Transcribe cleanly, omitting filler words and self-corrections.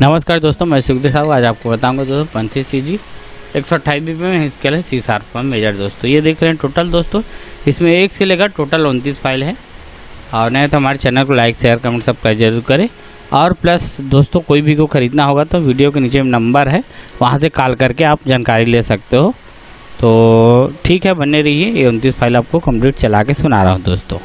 नमस्कार दोस्तों, मैं सुखदेव साहब आज आपको बताऊंगा दोस्तों 35CG 128 बीपी में स्केल है सी शार्प मेजर। दोस्तों ये देख रहे हैं टोटल दोस्तों, इसमें 1 से लेकर टोटल 29 फाइल है। और नहीं तो हमारे चैनल को लाइक शेयर कमेंट सब्सक्राइब जरूर करें। और प्लस दोस्तों कोई भी को ख़रीदना होगा तो वीडियो के नीचे नंबर है, वहाँ से कॉल करके आप जानकारी ले सकते हो। तो ठीक है, बने रहिए, ये 29 फाइल आपको कंप्लीट चला के सुना रहा हूँ दोस्तों।